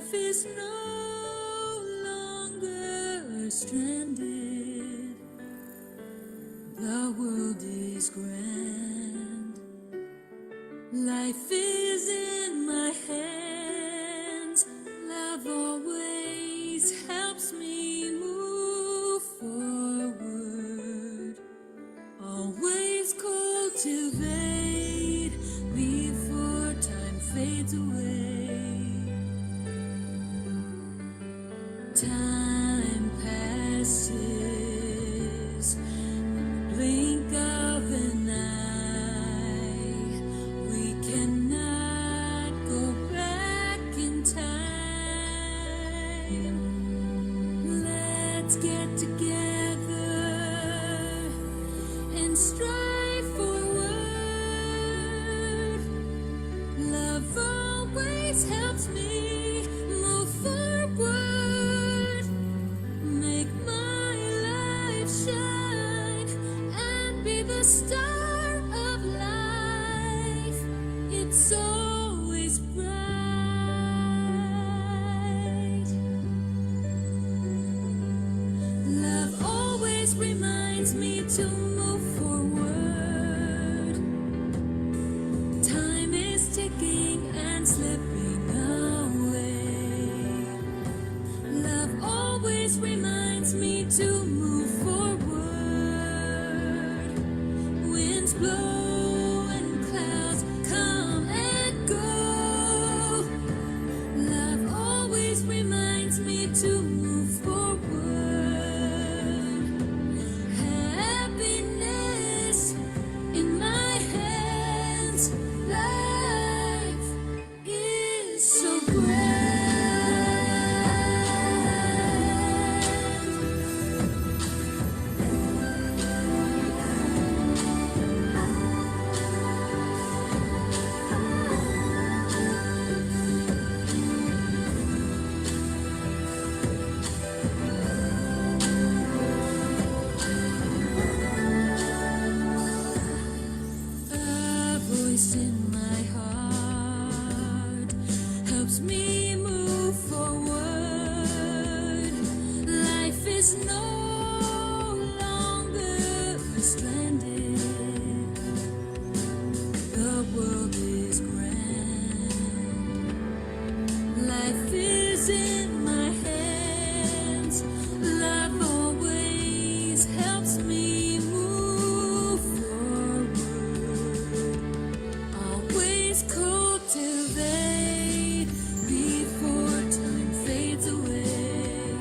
Life is no longer stranded. The world is grand. Life is in my hands. Love always helps me move forward. Always cultivate before time fades away. Time passes in the blink of an eye. We cannot go back in time. Let's get together and strive forward. Love always helps me move forward. Make my life shine and be the star of life. It's always bright. Love always reminds me to move forward. Time is ticking and slipping away. Love always reminds me to move forward. Winds blow and clouds come and go. Love always reminds me to move forward. Happiness in my hands. Life is so grand. A voice in my heart helps me move forward. Life is no longer stranded. The world is grand. Life is in my hands. Love always helps me move forward. Always cultivate before time fades away.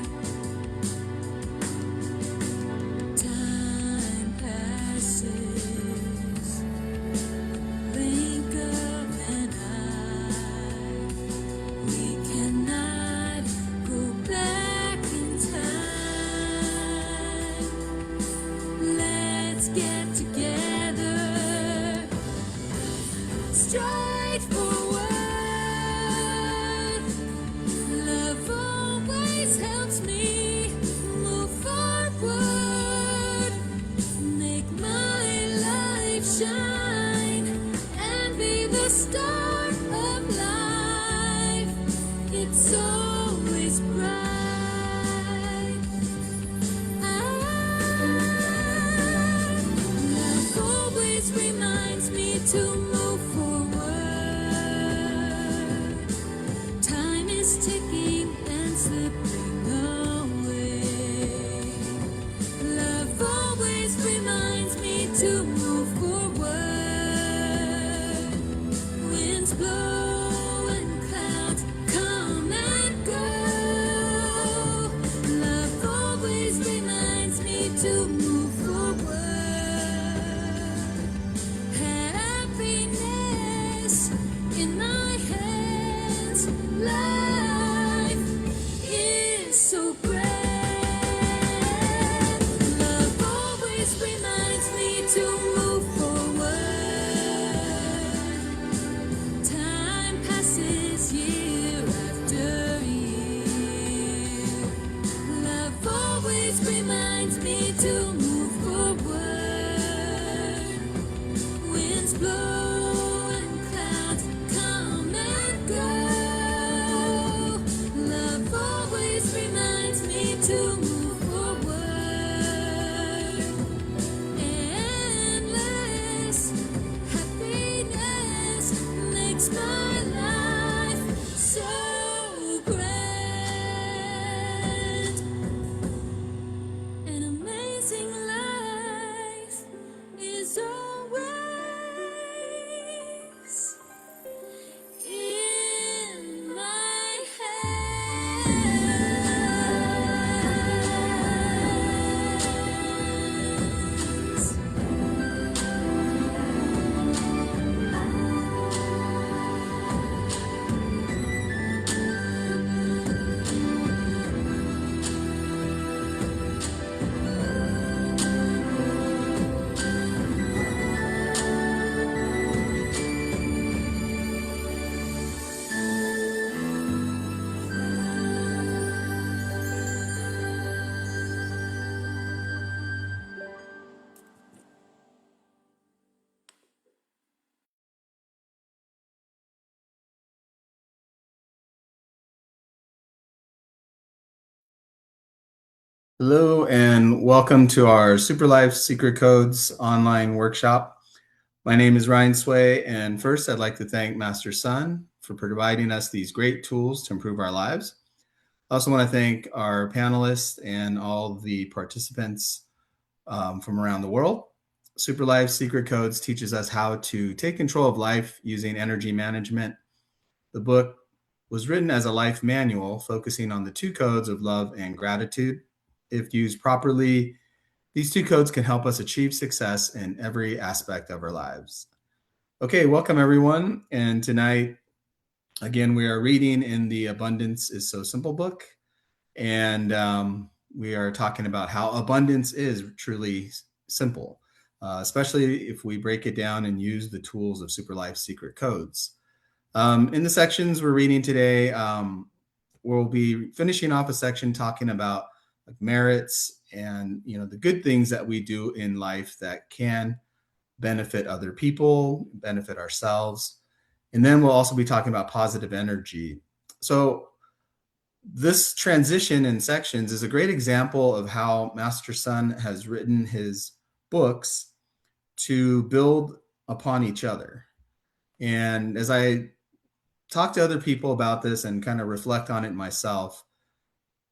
Time passes, blink of an eye. We cannot Hello and welcome to our Super Life Secret Codes online workshop. My name is Ryan Sway, and first I'd like to thank Master Sun for providing us these great tools to improve our lives. I also want to thank our panelists and all the participants from around the world. Super Life Secret Codes teaches us how to take control of life using energy management. The book was written as a life manual focusing on the two codes of love and gratitude. If used properly, these two codes can help us achieve success in every aspect of our lives. Okay, welcome everyone. And tonight, again, we are reading in the Abundance is So Simple book. And we are talking about how abundance is truly simple, especially if we break it down and use the tools of Super Life Secret Codes. In the sections we're reading today, we'll be finishing off a section talking about like merits and the good things that we do in life that can benefit other people, benefit ourselves. And then we'll also be talking about positive energy. So this transition in sections is a great example of how Master Sun has written his books to build upon each other. And as I talk to other people about this and kind of reflect on it myself,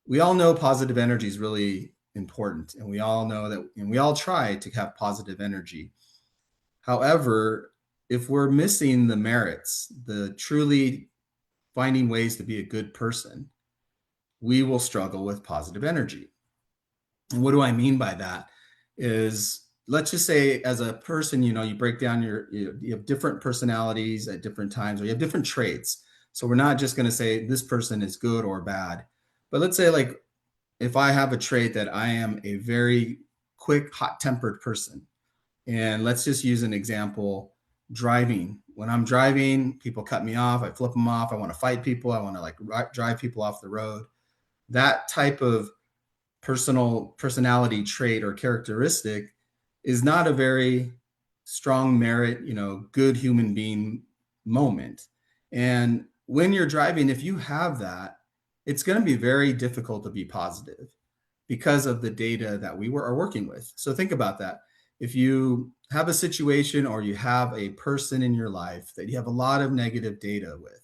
we all know positive energy is really important. And we all know that, and we all try to have positive energy. However, if we're missing the merits, the truly finding ways to be a good person, we will struggle with positive energy. And what do I mean by that? Is let's just say as a person, you break down you have different personalities at different times, or you have different traits. So we're not just going to say this person is good or bad, but let's say like if I have a trait that I am a very quick, hot-tempered person, and let's just use an example, driving. When I'm driving, people cut me off, I flip them off, I want to fight people, I want to like drive people off the road. That type of personality trait or characteristic is not a very strong merit, good human being moment. And when you're driving, if you have that, it's going to be very difficult to be positive because of the data that are working with. So think about that. If you have a situation or you have a person in your life that you have a lot of negative data with,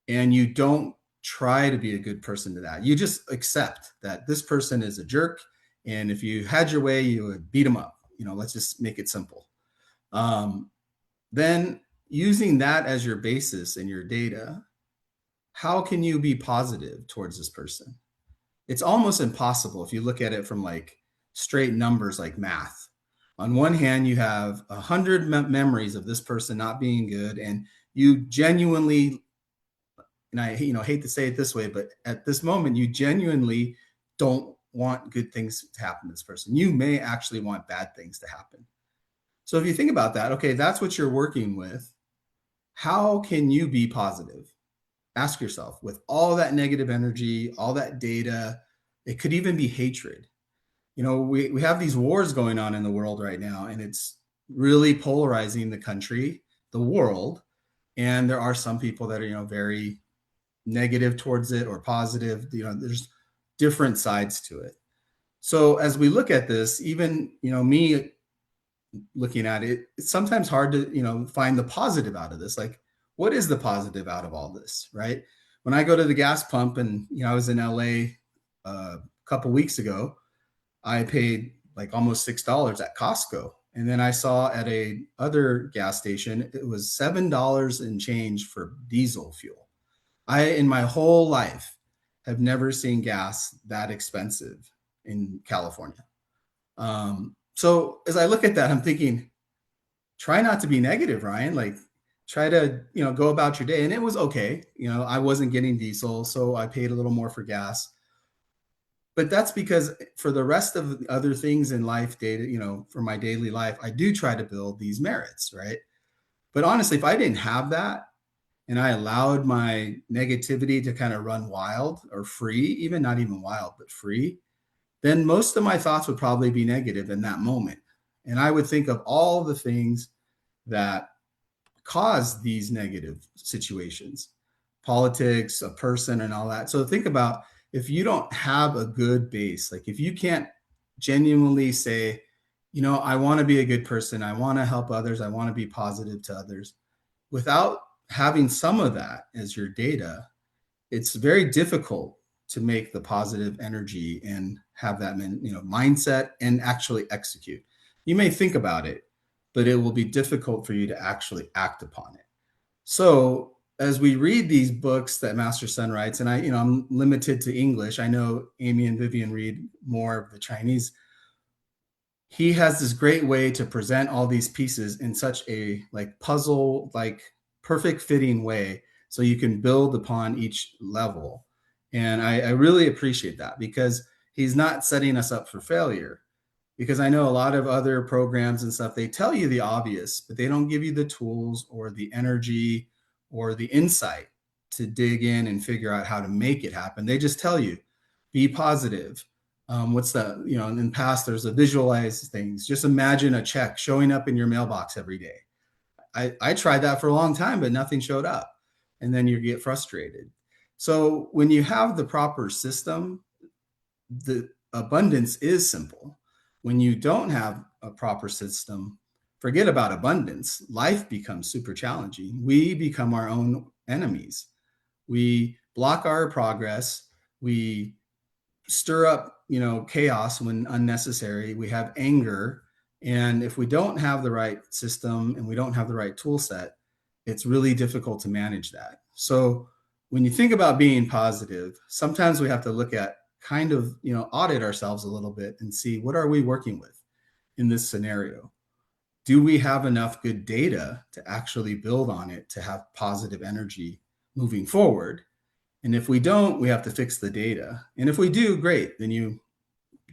and you don't try to be a good person to that. You just accept that this person is a jerk. And if you had your way, you would beat them up. Let's just make it simple. Then using that as your basis in your data, how can you be positive towards this person? It's almost impossible if you look at it from like straight numbers like math. On one hand, you have 100 memories of this person not being good, and you genuinely, and I hate to say it this way, but at this moment, you genuinely don't want good things to happen to this person. You may actually want bad things to happen. So if you think about that, okay, that's what you're working with. How can you be positive? Ask yourself, with all that negative energy, all that data, it could even be hatred. We have these wars going on in the world right now, and it's really polarizing the country, the world. And there are some people that are, very negative towards it or positive. There's different sides to it. So as we look at this, even, me looking at it, it's sometimes hard to, find the positive out of this. Like, what is the positive out of all this, right? When I go to the gas pump and, I was in LA a couple weeks ago, I paid like almost $6 at Costco. And then I saw at a other gas station, it was $7 and change for diesel fuel. In my whole life, have never seen gas that expensive in California. So as I look at that, I'm thinking, try not to be negative, Ryan. Like, try to, go about your day. And it was okay. I wasn't getting diesel, so I paid a little more for gas. But that's because for the rest of the other things in life, data, for my daily life, I do try to build these merits, right? But honestly, if I didn't have that, and I allowed my negativity to kind of run wild or free, even not even wild, but free, then most of my thoughts would probably be negative in that moment. And I would think of all the things that cause these negative situations, politics, a person, and all that. So think about if you don't have a good base, like if you can't genuinely say, I want to be a good person, I want to help others, I want to be positive to others, without having some of that as your data, it's very difficult to make the positive energy and have that mindset and actually execute. You may think about it, but it will be difficult for you to actually act upon it. So as we read these books that Master Sun writes, and I'm limited to English, I know Amy and Vivian read more of the Chinese. He has this great way to present all these pieces in such a puzzle, perfect fitting way, so you can build upon each level. And I really appreciate that, because he's not setting us up for failure. Because I know a lot of other programs and stuff, they tell you the obvious, but they don't give you the tools or the energy or the insight to dig in and figure out how to make it happen. They just tell you, be positive. What's the, in the past, there's a visualize things. Just imagine a check showing up in your mailbox every day. I tried that for a long time, but nothing showed up. And then you get frustrated. So when you have the proper system, the abundance is simple. When you don't have a proper system, forget about abundance. Life becomes super challenging. We become our own enemies. We block our progress. We stir up, chaos when unnecessary. We have anger. And if we don't have the right system and we don't have the right tool set, it's really difficult to manage that. So when you think about being positive, sometimes we have to look at kind of, audit ourselves a little bit and see, what are we working with in this scenario? Do we have enough good data to actually build on it to have positive energy moving forward? And if we don't, we have to fix the data. And if we do, great. Then you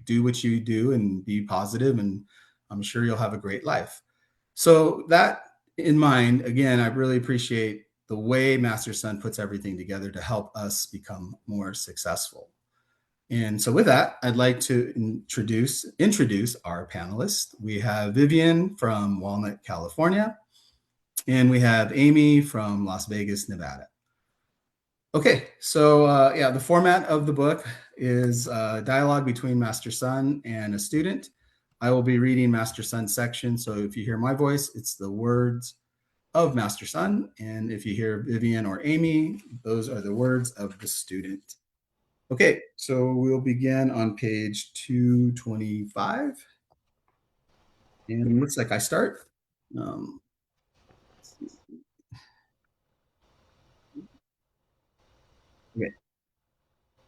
do what you do and be positive, and I'm sure you'll have a great life. So that in mind, again, I really appreciate the way Master Sun puts everything together to help us become more successful. And so with that, I'd like to introduce our panelists. We have Vivian from Walnut, California, and we have Amy from Las Vegas, Nevada. Okay, so the format of the book is dialogue between Master Sun and a student. I will be reading Master Sun's section, so if you hear my voice, it's the words of Master Sun, and if you hear Vivian or Amy, those are the words of the student. Okay, so we'll begin on page 225. And it looks like I start. Okay.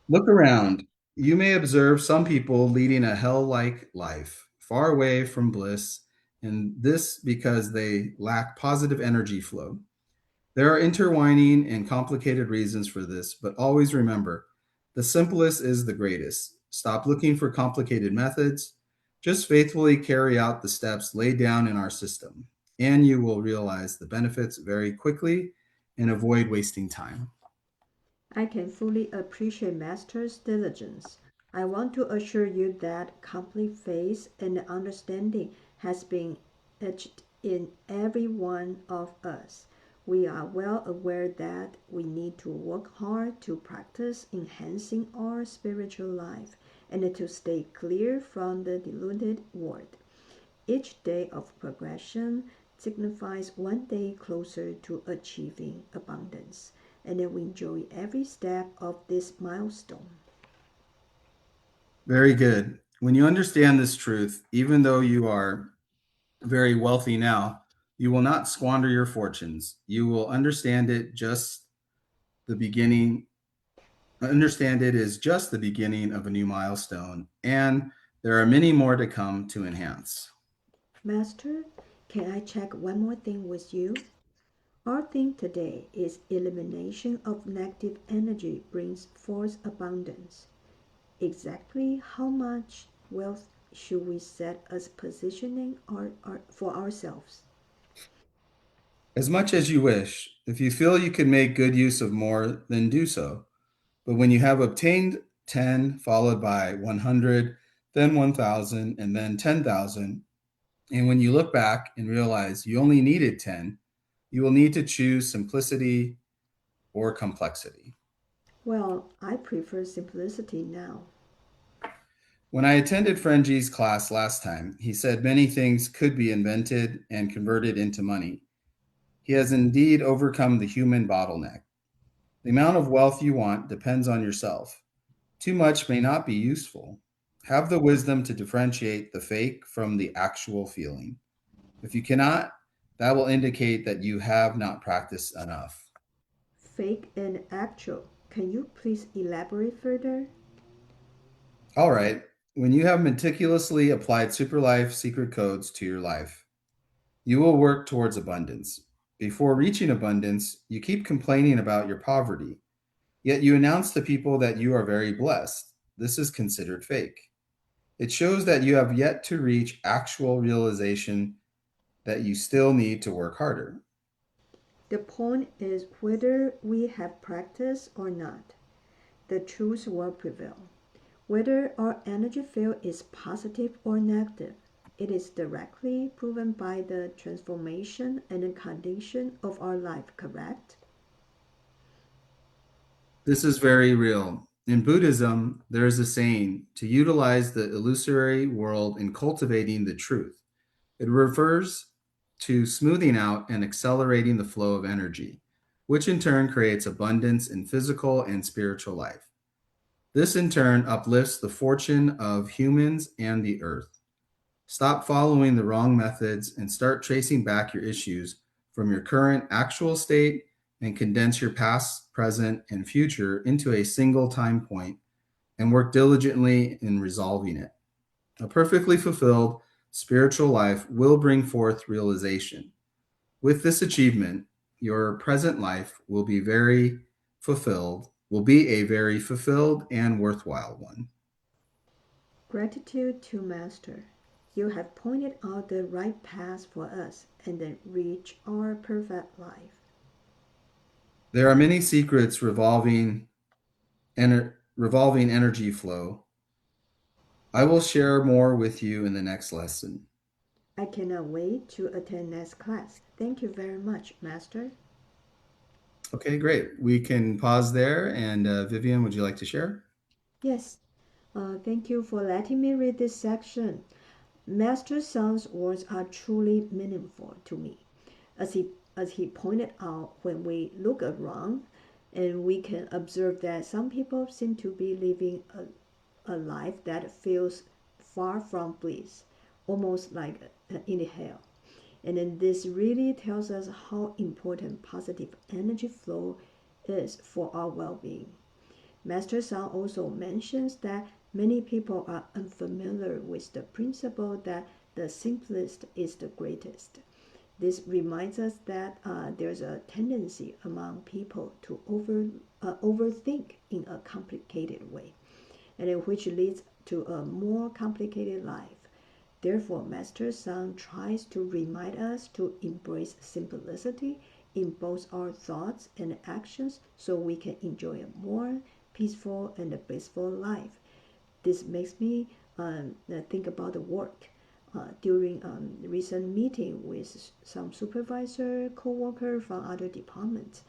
Look around. You may observe some people leading a hell-like life, far away from bliss, and this because they lack positive energy flow. There are intertwining and complicated reasons for this, but always remember, the simplest is the greatest. Stop looking for complicated methods. Just faithfully carry out the steps laid down in our system, and you will realize the benefits very quickly and avoid wasting time. I can fully appreciate Master's diligence. I want to assure you that complete faith and understanding has been etched in every one of us. We are well aware that we need to work hard to practice enhancing our spiritual life and to stay clear from the deluded world. Each day of progression signifies one day closer to achieving abundance, and we enjoy every step of this milestone. Very good. When you understand this truth, even though you are very wealthy now, you will not squander your fortunes. You will understand it just the beginning. Understand it is just the beginning of a new milestone, and there are many more to come to enhance. Master, can I check one more thing with you? Our theme today is elimination of negative energy brings forth abundance. Exactly how much wealth should we set as positioning for ourselves? As much as you wish, if you feel you can make good use of more, then do so. But when you have obtained 10, followed by 100, then 1,000, and then 10,000, and when you look back and realize you only needed 10, you will need to choose simplicity or complexity. Well, I prefer simplicity now. When I attended Frenchie's class last time, he said many things could be invented and converted into money. He has indeed overcome the human bottleneck. The amount of wealth you want depends on yourself. Too much may not be useful. Have the wisdom to differentiate the fake from the actual feeling. If you cannot, that will indicate that you have not practiced enough. Fake and actual. Can you please elaborate further? All right, when you have meticulously applied Superlife secret codes to your life, you will work towards abundance. Before reaching abundance, you keep complaining about your poverty, yet you announce to people that you are very blessed. This is considered fake. It shows that you have yet to reach actual realization that you still need to work harder. The point is whether we have practice or not, the truth will prevail. Whether our energy field is positive or negative, it is directly proven by the transformation and the condition of our life, correct? This is very real. In Buddhism, there is a saying to utilize the illusory world in cultivating the truth. It refers to smoothing out and accelerating the flow of energy, which in turn creates abundance in physical and spiritual life. This in turn uplifts the fortune of humans and the earth. Stop following the wrong methods and start tracing back your issues from your current actual state and condense your past, present, and future into a single time point and work diligently in resolving it. A perfectly fulfilled spiritual life will bring forth realization. With this achievement, your present life will be a very fulfilled and worthwhile one. Gratitude to Master. You have pointed out the right path for us and then reach our perfect life. There are many secrets revolving energy flow. I will share more with you in the next lesson. I cannot wait to attend next class. Thank you very much, Master. Okay, great. We can pause there. And Vivian, would you like to share? Yes, thank you for letting me read this section. Master Sang's words are truly meaningful to me. As he pointed out, when we look around and we can observe that some people seem to be living a life that feels far from bliss, almost like in hell. And then this really tells us how important positive energy flow is for our well-being. Master Sang also mentions that many people are unfamiliar with the principle that the simplest is the greatest. This reminds us that there's a tendency among people to overthink in a complicated way, and which leads to a more complicated life. Therefore, Master Sang tries to remind us to embrace simplicity in both our thoughts and actions so we can enjoy a more peaceful and blissful life. This makes me think about the work. During recent meeting with some supervisor, co-worker from other departments,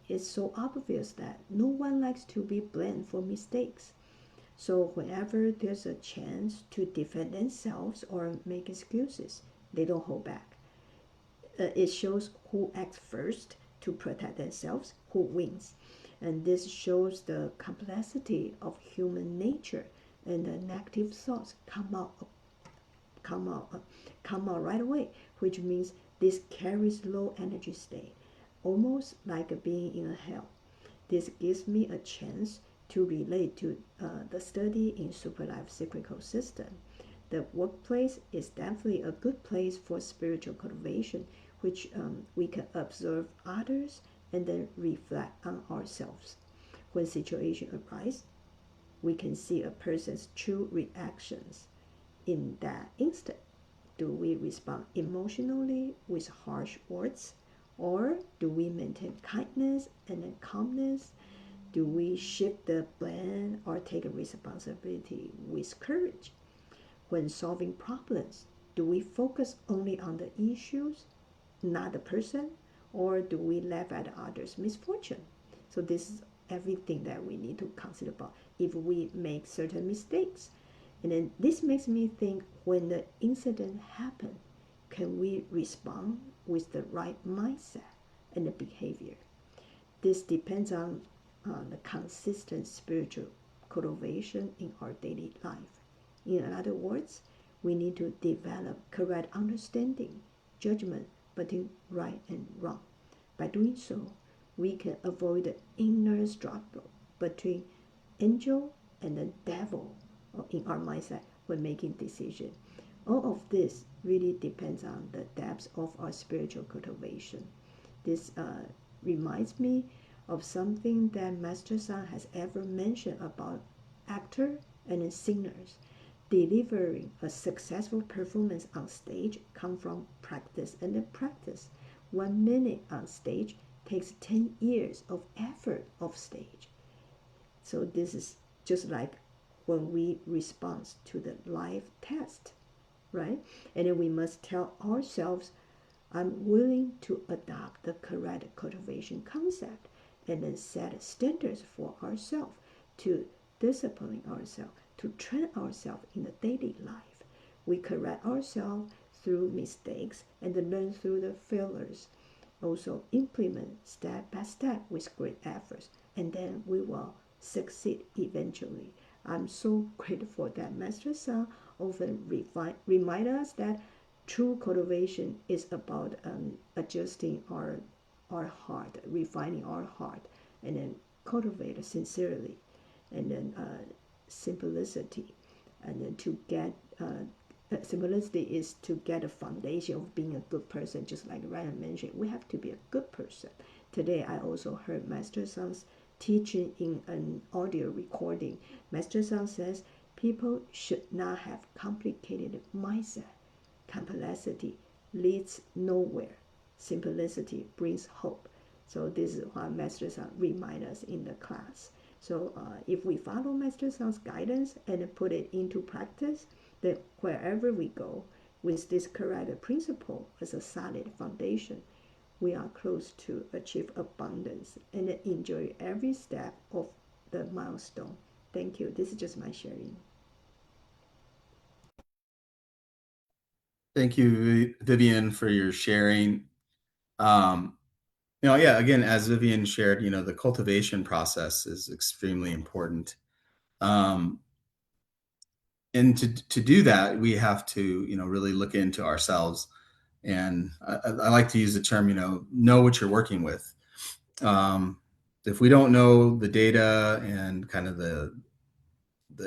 it's so obvious that no one likes to be blamed for mistakes. So whenever there's a chance to defend themselves or make excuses, they don't hold back. It shows who acts first to protect themselves, who wins. And this shows the complexity of human nature, and the negative thoughts come out come out right away, which means this carries low energy state, almost like being in a hell. This gives me a chance to relate to the study in Superlife cyclical system. The workplace is definitely a good place for spiritual cultivation, which we can observe others and then reflect on ourselves. When situation arises, we can see a person's true reactions. In that instant, do we respond emotionally with harsh words, or do we maintain kindness and then calmness? Do we shift the blame or take responsibility with courage? When solving problems, do we focus only on the issues, not the person, or do we laugh at others' misfortune? So this everything that we need to consider about if we make certain mistakes. And then this makes me think, when the incident happens, can we respond with the right mindset and the behavior? This depends on the consistent spiritual cultivation in our daily life. In other words, we need to develop correct understanding, judgment between right and wrong. By doing so, we can avoid the inner struggle between angel and the devil in our mindset when making decisions. All of this really depends on the depth of our spiritual cultivation. This reminds me of something that Master Sang has ever mentioned about actor and singers. Delivering a successful performance on stage comes from practice, and then practice. 1 minute on stage takes 10 years of effort off stage. So this is just like when we respond to the live test, right? And then we must tell ourselves, I'm willing to adopt the correct cultivation concept, and then set standards for ourselves, to discipline ourselves, to train ourselves in the daily life. We correct ourselves through mistakes and learn through the failures. Also implement step by step with great efforts, and then we will succeed eventually. I'm so grateful that Master Sang often remind us that true cultivation is about adjusting our heart, refining our heart, and then cultivate sincerely, and then simplicity, and then to get simplicity is to get a foundation of being a good person. Just like Ryan mentioned, we have to be a good person. Today I also heard Master Sang's teaching in an audio recording. Master Sang says people should not have complicated mindset. Complexity leads nowhere. Simplicity brings hope. So this is what Master Sang reminds us in the class. So if we follow Master Sang's guidance and put it into practice, then wherever we go, with this correct principle as a solid foundation, we are close to achieve abundance and enjoy every step of the milestone. Thank you. This is just my sharing. Thank you, Vivian, for your sharing. Yeah, again, as Vivian shared, the cultivation process is extremely important. And to do that, we have to, really look into ourselves. And I like to use the term, know what you're working with. If we don't know the data and kind of the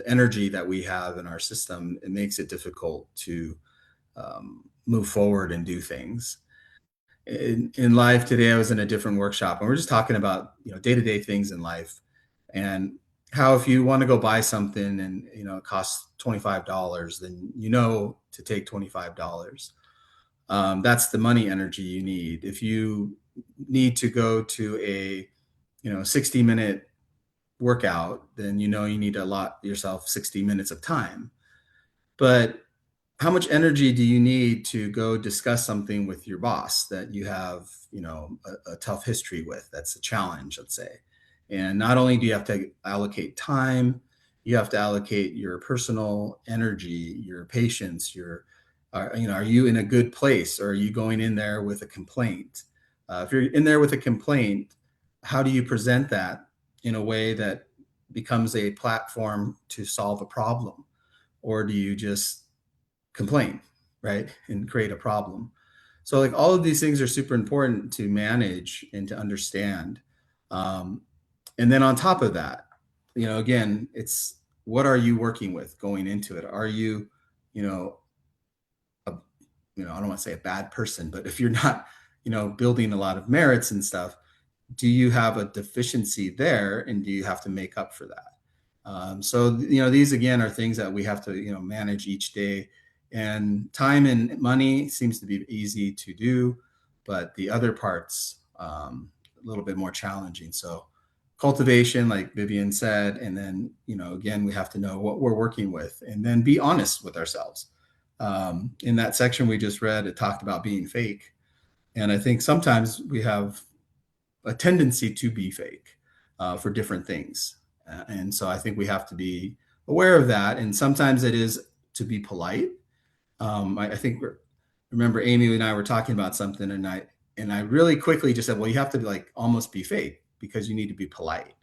energy that we have in our system, it makes it difficult to move forward and do things. In life today, I was in a different workshop, and we're just talking about day-to-day things in life, and how if you want to go buy something and it costs $25, then to take $25. That's the money energy you need. If you need to go to a 60-minute workout, then you need to allot yourself 60 minutes of time. But how much energy do you need to go discuss something with your boss that you have a tough history with? That's a challenge, let's say. And not only do you have to allocate time, you have to allocate your personal energy, your patience, are you in a good place, or are you going in there with a complaint? If you're in there with a complaint, how do you present that in a way that becomes a platform to solve a problem? Or do you just complain, right, and create a problem? So like all of these things are super important to manage and to understand. And then on top of that, again, it's what are you working with going into it? Are you, I don't want to say a bad person, but if you're not, building a lot of merits and stuff, do you have a deficiency there, and do you have to make up for that? So, these again are things that we have to, manage each day. And time and money seems to be easy to do, but the other parts, a little bit more challenging. So cultivation, like Vivian said, and then, again, we have to know what we're working with, and then be honest with ourselves. In that section we just read, it talked about being fake. And I think sometimes we have a tendency to be fake. for different things. And so I think we have to be aware of that. And sometimes it is to be polite. I think remember Amy and I were talking about something, and I really quickly just said, well, you have to like almost be fake because you need to be polite.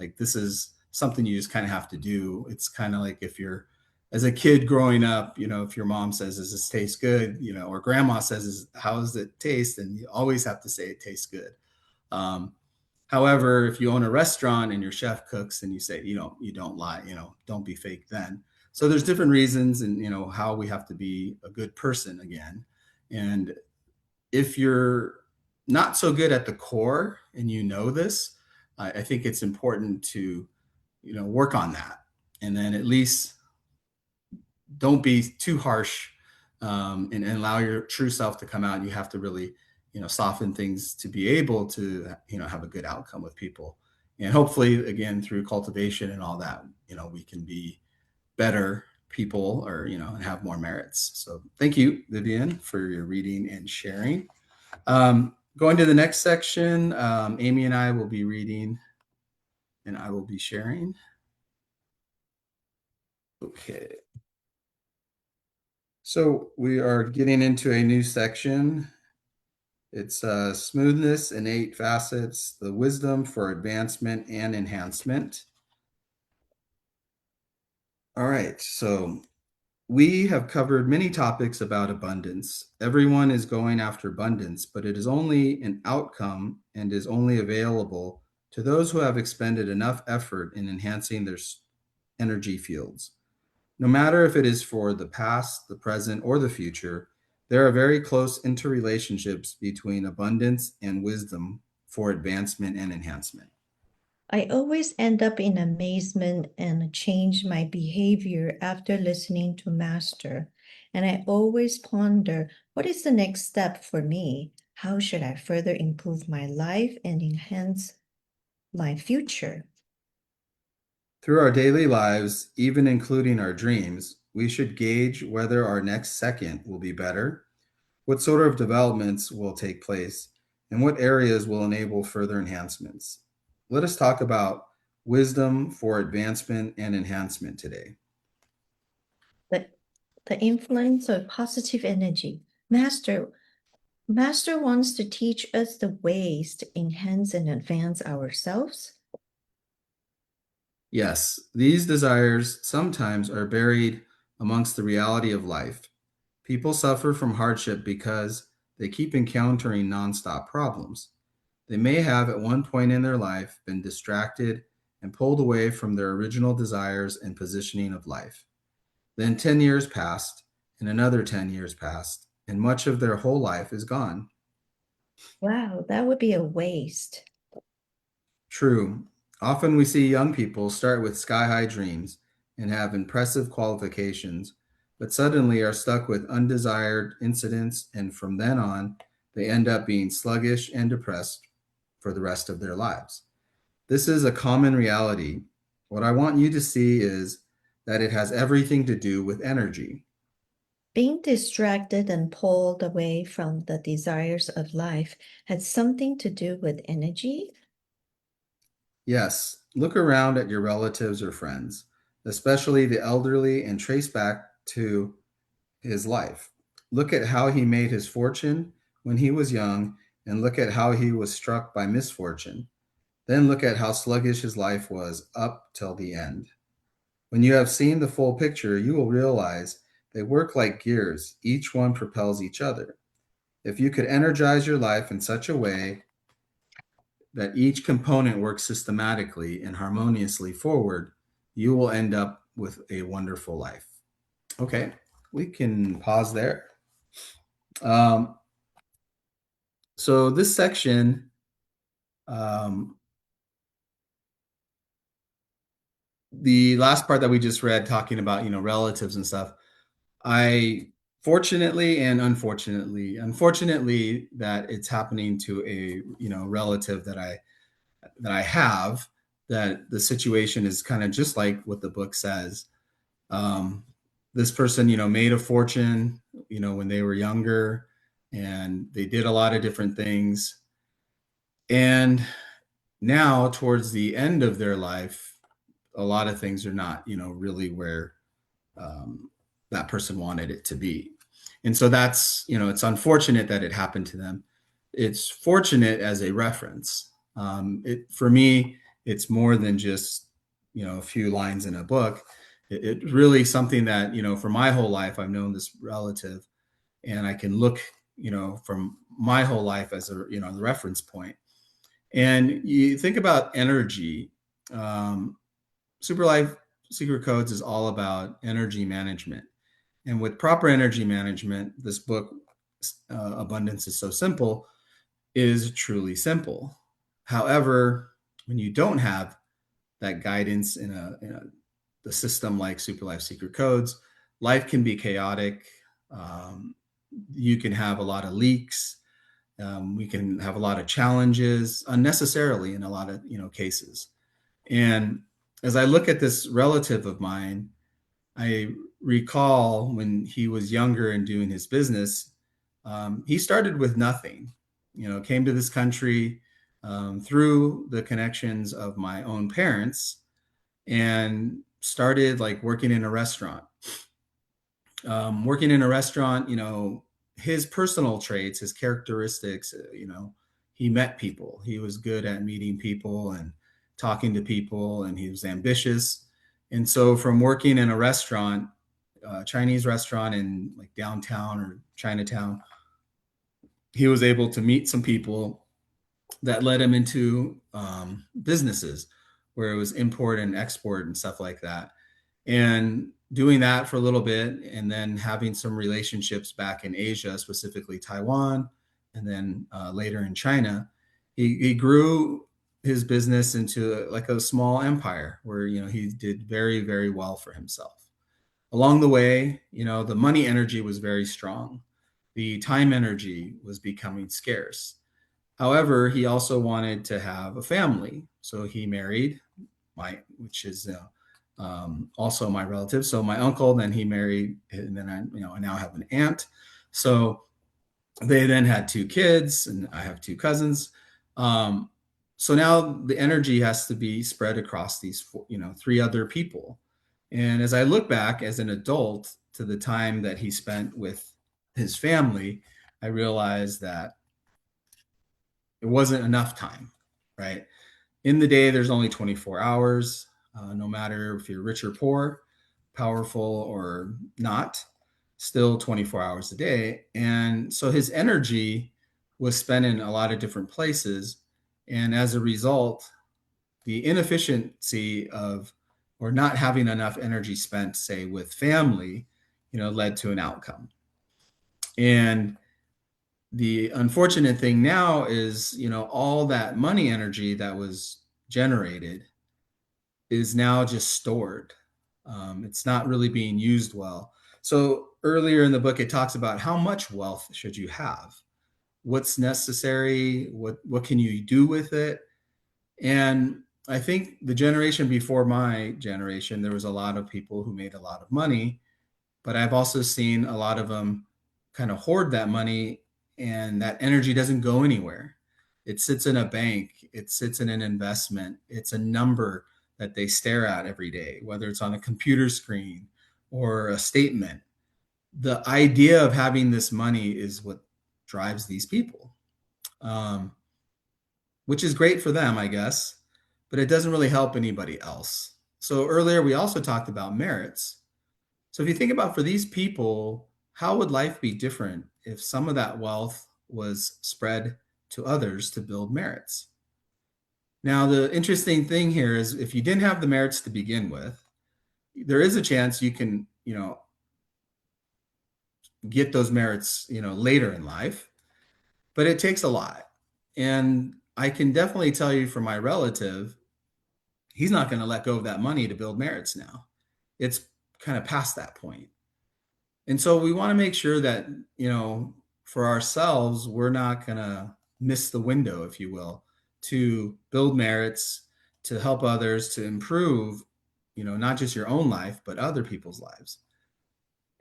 Like this is something you just kind of have to do. It's kind of like if you're as a kid growing up, if your mom says, does this taste good? Or grandma says, how does it taste? And you always have to say it tastes good. However, if you own a restaurant and your chef cooks and you say, you don't lie, don't be fake then. So there's different reasons and, how we have to be a good person again. And if you're not so good at the core and this, I think it's important to, work on that. And then at least don't be too harsh and allow your true self to come out. You have to really, soften things to be able to, have a good outcome with people. And hopefully, again, through cultivation and all that, we can be better people or, and have more merits. So thank you, Vivian, for your reading and sharing. Going to the next section, Amy and I will be reading and I will be sharing. Okay. So we are getting into a new section. It's smoothness in 8 facets, the wisdom for advancement and enhancement. All right, so we have covered many topics about abundance. Everyone is going after abundance, but it is only an outcome and is only available to those who have expended enough effort in enhancing their energy fields. No matter if it is for the past, the present, or the future, there are very close interrelationships between abundance and wisdom for advancement and enhancement. I always end up in amazement and change my behavior after listening to Master. And I always ponder, what is the next step for me? How should I further improve my life and enhance my future? Through our daily lives, even including our dreams, we should gauge whether our next second will be better, what sort of developments will take place, and what areas will enable further enhancements. Let us talk about wisdom for advancement and enhancement today. The influence of positive energy. Master wants to teach us the ways to enhance and advance ourselves. Yes, these desires sometimes are buried amongst the reality of life. People suffer from hardship because they keep encountering nonstop problems. They may have at one point in their life been distracted and pulled away from their original desires and positioning of life. Then 10 years passed, and another 10 years passed, and much of their whole life is gone. Wow, that would be a waste. True. Often we see young people start with sky-high dreams and have impressive qualifications, but suddenly are stuck with undesired incidents, and from then on, they end up being sluggish and depressed for the rest of their lives. This is a common reality. What I want you to see is that it has everything to do with energy. Being distracted and pulled away from the desires of life has something to do with energy? Yes, look around at your relatives or friends, especially the elderly, and trace back to his life. Look at how he made his fortune when he was young, and look at how he was struck by misfortune. Then look at how sluggish his life was up till the end. When you have seen the full picture, you will realize they work like gears, each one propels each other. If you could energize your life in such a way that each component works systematically and harmoniously forward, you will end up with a wonderful life. Okay, we can pause there. So this section, the last part that we just read, talking about relatives and stuff, I fortunately and unfortunately that it's happening to a relative that I have, that the situation is kind of just like what the book says. This person made a fortune when they were younger, and they did a lot of different things, and now towards the end of their life, a lot of things are not, really where that person wanted it to be. And so that's, it's unfortunate that it happened to them. It's fortunate as a reference. For me, it's more than just, a few lines in a book. It really something that, for my whole life, I've known this relative, and I can look, from my whole life as the reference point. And you think about energy. Super Life Secret Codes is all about energy management. And with proper energy management, this book, Abundance is So Simple, is truly simple. However, when you don't have that guidance in the system like Super Life Secret Codes, life can be chaotic. You can have a lot of leaks. We can have a lot of challenges unnecessarily in a lot of cases. And as I look at this relative of mine, I recall when he was younger and doing his business, he started with nothing. Came to this country through the connections of my own parents, and started like working in a restaurant. Working in a restaurant, his personal traits, his characteristics, he met people. He was good at meeting people and talking to people, and he was ambitious. And so from working in a restaurant, Chinese restaurant in like downtown or Chinatown, he was able to meet some people that led him into businesses where it was import and export and stuff like that. And doing that for a little bit, and then having some relationships back in Asia, specifically Taiwan, and then later in China, he grew his business into like a small empire where, he did very, very well for himself. Along the way, the money energy was very strong. The time energy was becoming scarce. However, he also wanted to have a family. So he married which is also my relative. So my uncle, then he married, and then I now have an aunt. So they then had 2 kids, and I have 2 cousins. So now the energy has to be spread across these 3 other people. And as I look back as an adult to the time that he spent with his family, I realized that it wasn't enough time, right? In the day, there's only 24 hours, no matter if you're rich or poor, powerful or not, still 24 hours a day. And so his energy was spent in a lot of different places. And as a result, the inefficiency of or not having enough energy spent, say, with family, led to an outcome. And the unfortunate thing now is, all that money energy that was generated is now just stored. It's not really being used well. So earlier in the book, it talks about how much wealth should you have? What's necessary? What can you do with it? And I think the generation before my generation, there was a lot of people who made a lot of money, but I've also seen a lot of them kind of hoard that money, and that energy doesn't go anywhere. It sits in a bank. It sits in an investment. It's a number that they stare at every day, whether it's on a computer screen or a statement. The idea of having this money is what drives these people, which is great for them, I guess, but it doesn't really help anybody else. So earlier, we also talked about merits. So if you think about for these people, how would life be different if some of that wealth was spread to others to build merits? Now, the interesting thing here is if you didn't have the merits to begin with, there is a chance you can, get those merits, later in life, but it takes a lot. And I can definitely tell you from my relative, he's not going to let go of that money to build merits now. It's kind of past that point. And so we want to make sure that, for ourselves, we're not going to miss the window, if you will, to build merits, to help others, to improve, not just your own life, but other people's lives.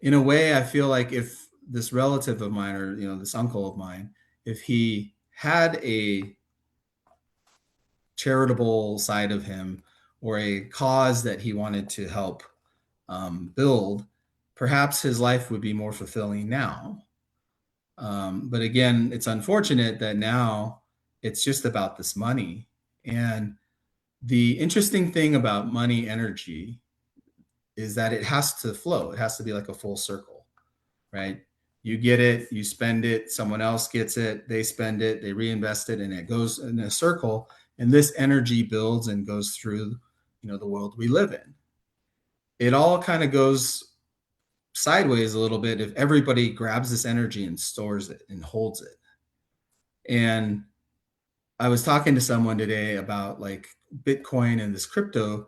In a way, I feel like if this relative of mine or, this uncle of mine, if he had a charitable side of him or a cause that he wanted to help build, perhaps his life would be more fulfilling now. But again, it's unfortunate that now it's just about this money. And the interesting thing about money energy is that it has to flow. It has to be like a full circle, right? You get it, you spend it, someone else gets it, they spend it, they reinvest it, and it goes in a circle. And this energy builds and goes through, the world we live in. It all kind of goes sideways a little bit if everybody grabs this energy and stores it and holds it. And I was talking to someone today about like Bitcoin and this crypto.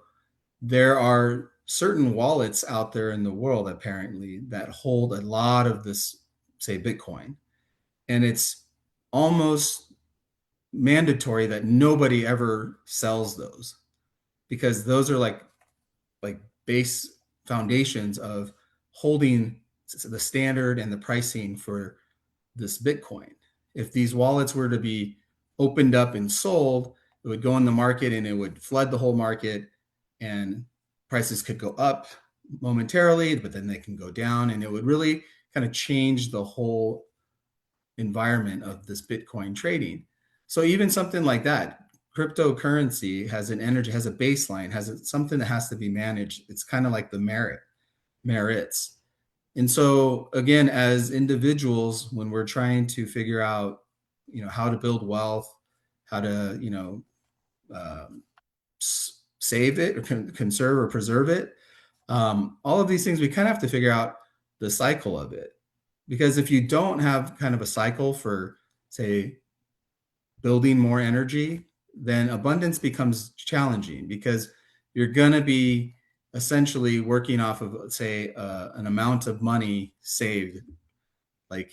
There are certain wallets out there in the world apparently that hold a lot of this, say, Bitcoin. And it's almost mandatory that nobody ever sells those, because those are like base foundations of holding the standard and the pricing for this Bitcoin. If these wallets were to be opened up and sold, it would go in the market and it would flood the whole market, and prices could go up momentarily, but then they can go down, and it would really kind of change the whole environment of this Bitcoin trading. So even something like that, cryptocurrency has an energy, has a baseline, has something that has to be managed. It's kind of like the merits. And so again, as individuals, when we're trying to figure out, how to build wealth, how to, save it or conserve or preserve it, all of these things, we kind of have to figure out the cycle of it. Because if you don't have kind of a cycle for, say, building more energy, then abundance becomes challenging, because you're going to be essentially working off of, say, an amount of money saved, like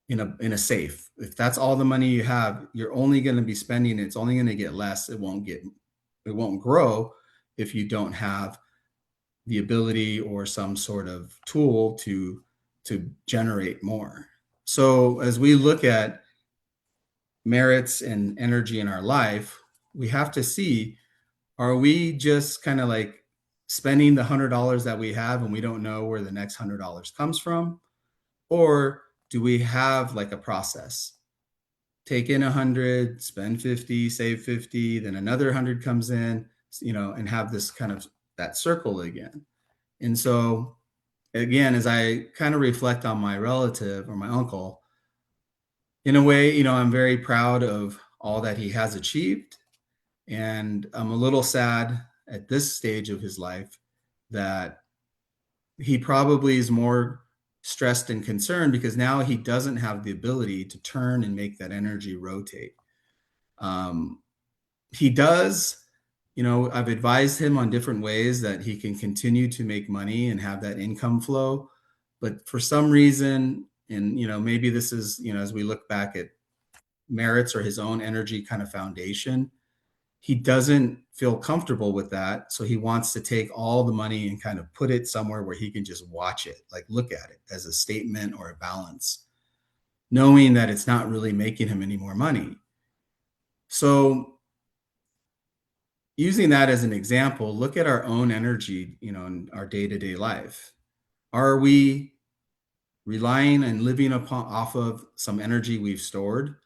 in a safe. If that's all the money you have, you're only going to be spending it. It's only going to get less. It won't grow if you don't have the ability or some sort of tool to generate more. So as we look at merits and energy in our life, we have to see, are we just kind of like spending the $100 that we have and we don't know where the next $100 comes from? Or do we have like a process? Take in 100, spend 50, save 50, then another 100 comes in, and have this kind of that circle again. And so again, as I kind of reflect on my relative or my uncle, in a way, I'm very proud of all that he has achieved. And I'm a little sad at this stage of his life that he probably is more stressed and concerned, because now he doesn't have the ability to turn and make that energy rotate. He does, I've advised him on different ways that he can continue to make money and have that income flow. But for some reason, and, maybe this is, as we look back at merits or his own energy kind of foundation, he doesn't feel comfortable with that. So he wants to take all the money and kind of put it somewhere where he can just watch it, like look at it as a statement or a balance, knowing that it's not really making him any more money. So using that as an example, look at our own energy, in our day-to-day life. Are we relying and living off of some energy we've stored?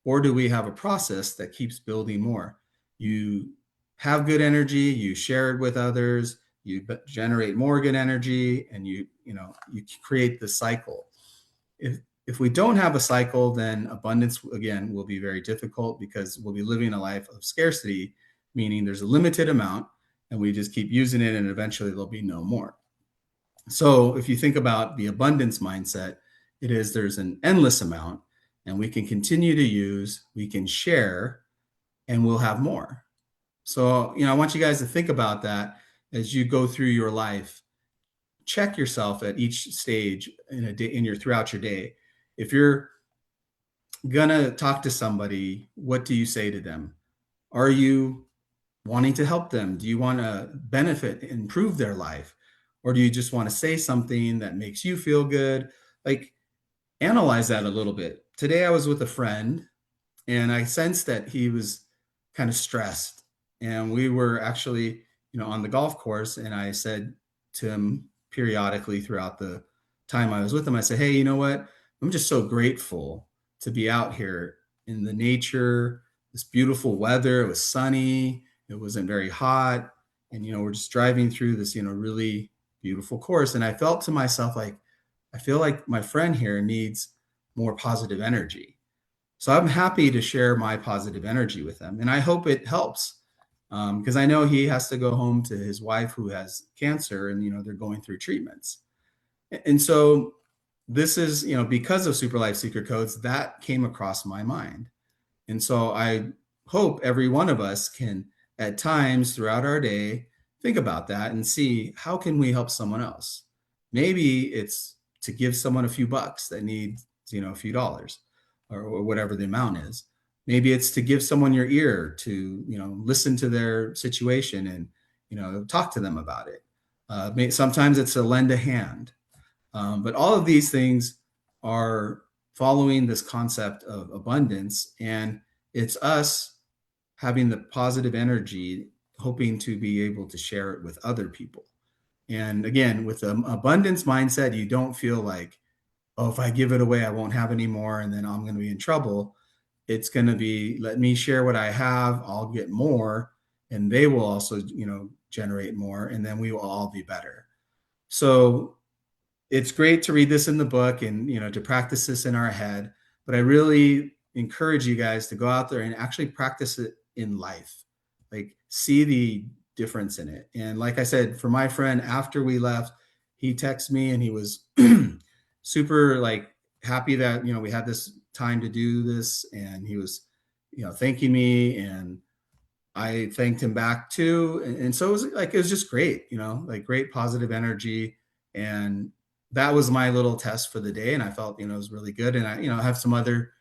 Or do we have a process that keeps building more? You have good energy, you share it with others, you generate more good energy, and you create the cycle. If we don't have a cycle, then abundance, again, will be very difficult, because we'll be living a life of scarcity, meaning there's a limited amount and we just keep using it, and eventually there'll be no more. So if you think about the abundance mindset, there's an endless amount, and we can continue to use, we can share, and we'll have more. So, I want you guys to think about that as you go through your life. Check yourself at each stage in a day, throughout your day. If you're gonna talk to somebody, what do you say to them? Are you wanting to help them? Do you want to benefit, improve their life? Or do you just want to say something that makes you feel good? Like, analyze that a little bit. Today I was with a friend, and I sensed that he was kind of stressed. And we were actually, on the golf course, and I said to him periodically throughout the time I was with him, I said, "Hey, you know what? I'm just so grateful to be out here in the nature, this beautiful weather. It was sunny, it wasn't very hot, and we're just driving through this, really beautiful course." And I felt to myself like, I feel like my friend here needs more positive energy. So I'm happy to share my positive energy with him, and I hope it helps, because I know he has to go home to his wife who has cancer, and they're going through treatments. And so this is, because of Super Life Secret Codes, that came across my mind. And so I hope every one of us can, at times throughout our day, think about that and see how can we help someone else. Maybe it's to give someone a few bucks that needs, a few dollars, or whatever the amount is. Maybe it's to give someone your ear to, listen to their situation and, talk to them about it. Sometimes it's to lend a hand. But all of these things are following this concept of abundance, and it's us having the positive energy, hoping to be able to share it with other people. And again, with an abundance mindset, you don't feel like, oh, if I give it away, I won't have any more, and then I'm going to be in trouble. It's going to be, let me share what I have, I'll get more, and they will also, generate more, and then we will all be better. So it's great to read this in the book and to practice this in our head, but I really encourage you guys to go out there and actually practice it in life. Like, see the difference in it. And like I said, for my friend, after we left, he texted me and he was super like happy that we had this time to do this, and he was thanking me, and I thanked him back too. And so it was just great, like great positive energy. And that was my little test for the day. And I felt, it was really good. And I have some other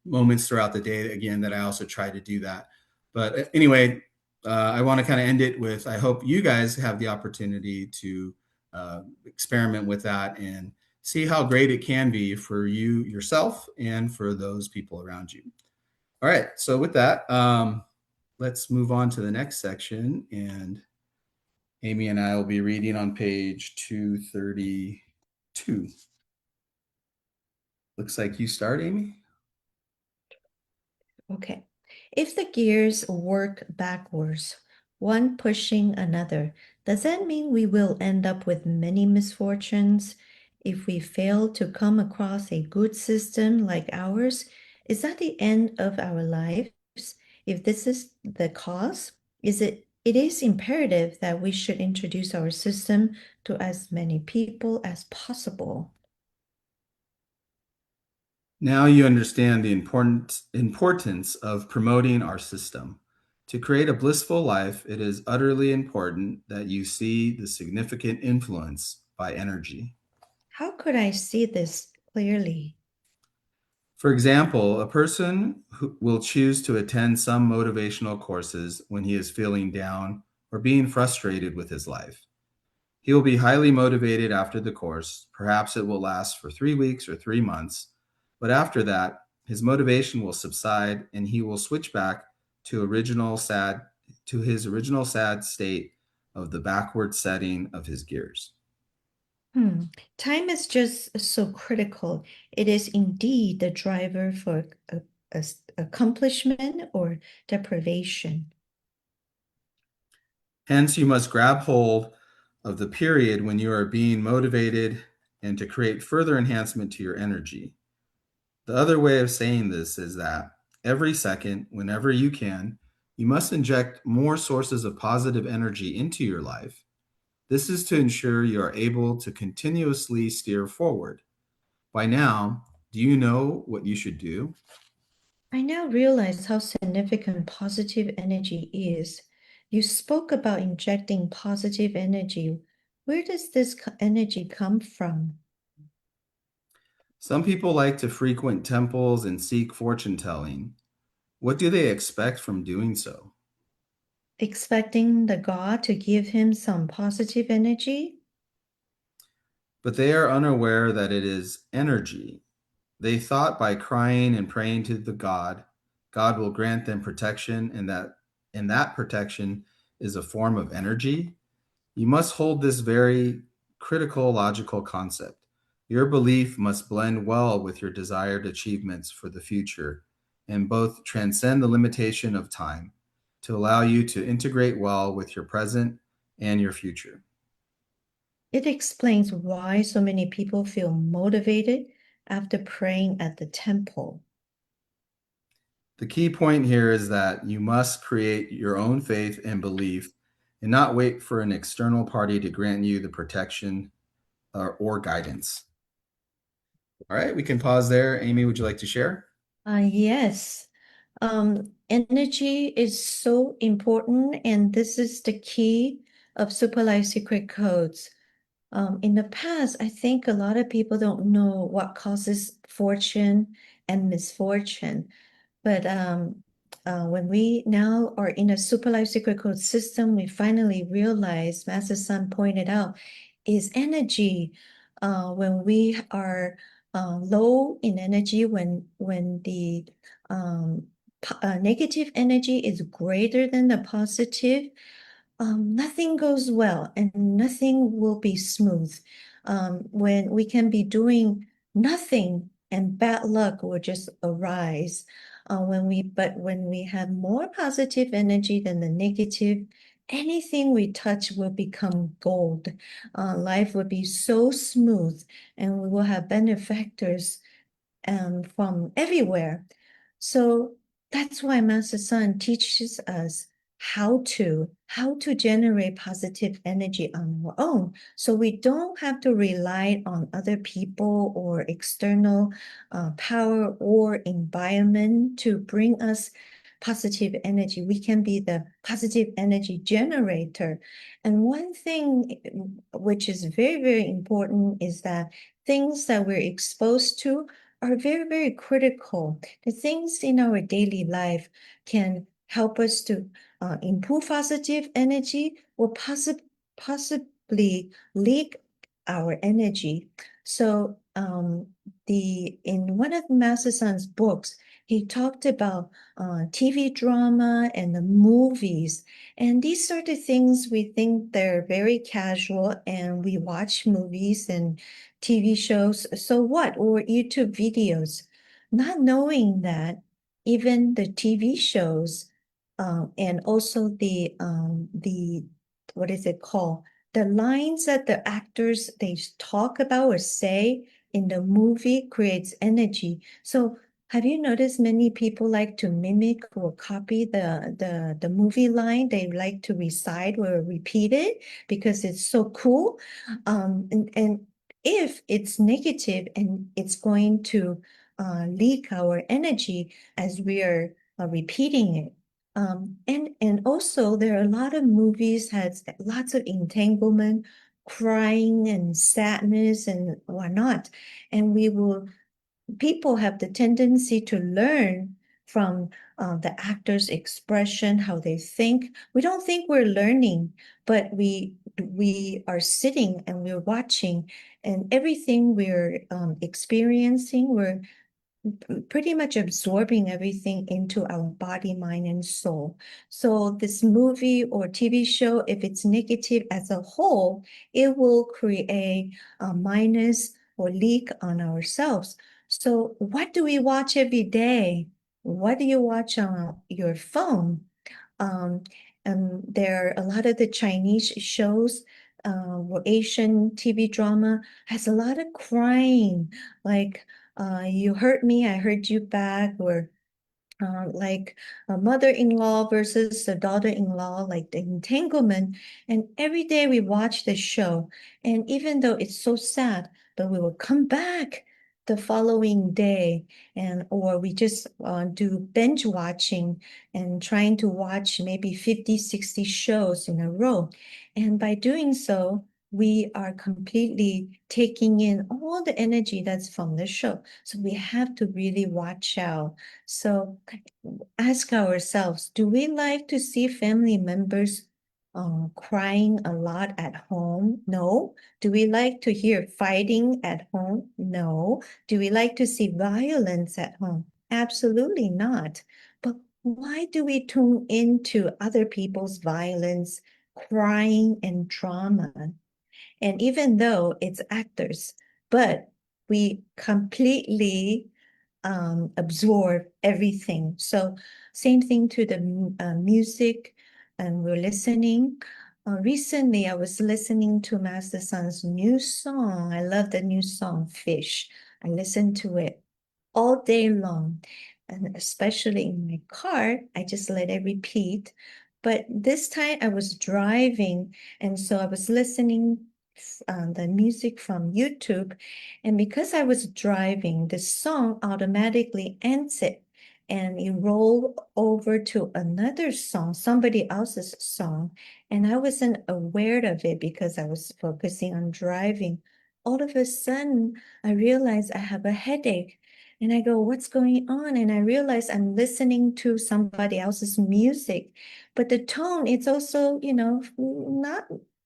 moments throughout the day again that I also try to do that. But anyway, I want to kind of end it with, I hope you guys have the opportunity to experiment with that and see how great it can be for you yourself and for those people around you. All right. So with that, let's move on to the next section. And Amy and I will be reading on page 232. Looks like you start, Amy. Okay. If the gears work backwards, one pushing another, does that mean we will end up with many misfortunes? If we fail to come across a good system like ours, is that the end of our lives? If this is the cause, it is imperative that we should introduce our system to as many people as possible. Now you understand the importance of promoting our system. To create a blissful life, it is utterly important that you see the significant influence by energy. How could I see this clearly? For example, a person who will choose to attend some motivational courses when he is feeling down or being frustrated with his life. He will be highly motivated after the course. Perhaps it will last for 3 weeks or 3 months. But after that, his motivation will subside and he will switch back to his original sad state of the backward setting of his gears. Time is just so critical. It is indeed the driver for accomplishment or deprivation. Hence, you must grab hold of the period when you are being motivated and to create further enhancement to your energy. The other way of saying this is that every second, whenever you can, you must inject more sources of positive energy into your life. This is to ensure you are able to continuously steer forward. By now, do you know what you should do? I now realize how significant positive energy is. You spoke about injecting positive energy. Where does this energy come from? Some people like to frequent temples and seek fortune telling. What do they expect from doing so? Expecting the God to give him some positive energy? But they are unaware that it is energy. They thought by crying and praying to the God God will grant them protection, and that protection is a form of energy. You must hold this very critical logical concept. Your belief must blend well with your desired achievements for the future and both transcend the limitation of time to allow you to integrate well with your present and your future. It explains why so many people feel motivated after praying at the temple. The key point here is that you must create your own faith and belief and not wait for an external party to grant you the protection or guidance. All right, we can pause there. Amy, would you like to share? Yes. Energy is so important, and this is the key of Super Life Secret Codes. In the past, I think a lot of people don't know what causes fortune and misfortune. But when we now are in a Super Life Secret Code system, we finally realize, Master Sun pointed out, is energy. When we are low in energy, when the negative energy is greater than the positive, nothing goes well and nothing will be smooth. When we can be doing nothing and bad luck will just arise. But when we have more positive energy than the negative, anything we touch will become gold. Life will be so smooth, and we will have benefactors from everywhere. So that's why Master Sun teaches us how to generate positive energy on our own. So we don't have to rely on other people or external power or environment to bring us positive energy. We can be the positive energy generator. And one thing which is very, very important is that things that we're exposed to are very, very critical. The things in our daily life can help us to improve positive energy or possibly leak our energy. So in one of Master Sun's books, he talked about TV drama and the movies. And these sort of things, we think they're very casual, and we watch movies and TV shows, so what? Or YouTube videos, not knowing that even the TV shows and also the what is it called? The lines that the actors they talk about or say in the movie creates energy. So have you noticed many people like to mimic or copy the movie line? They like to recite or repeat it because it's so cool. And if it's negative and it's going to leak our energy as we are repeating it. And also there are a lot of movies has lots of entanglement, crying and sadness and whatnot. And people have the tendency to learn from the actor's expression, how they think. We don't think we're learning, but we are sitting and we're watching, and everything we're experiencing, we're pretty much absorbing everything into our body, mind, and soul. So this movie or TV show, if it's negative as a whole, it will create a minus or leak on ourselves. So what do we watch every day? What do you watch on your phone? Um, and there are a lot of the Chinese shows or Asian TV drama has a lot of crying, like you hurt me, I hurt you back, or like a mother-in-law versus a daughter-in-law, like the entanglement. And every day we watch the show, and even though it's so sad, but we will come back the following day, and or we just do binge watching and trying to watch maybe 50, 60 shows in a row. And by doing so, we are completely taking in all the energy that's from the show. So we have to really watch out. So ask ourselves, do we like to see family members crying a lot at home? No. Do we like to hear fighting at home? No. Do we like to see violence at home? Absolutely not. why do we tune into other people's violence, crying, and drama? And even though it's actors, but we completely absorb everything. So same thing to the music, and we're listening. Recently, I was listening to Master Sun's new song. I love the new song, Fish. I listened to it all day long, and especially in my car, I just let it repeat. But this time I was driving, and so I was listening the music from YouTube, and because I was driving, the song automatically ends it, and it rolled over to another song, somebody else's song, and I wasn't aware of it because I was focusing on driving. All of a sudden, I realized I have a headache. And I go, what's going on? And I realize I'm listening to somebody else's music, but the tone, it's also,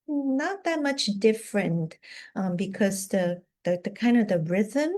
not that much different, because the kind of the rhythm.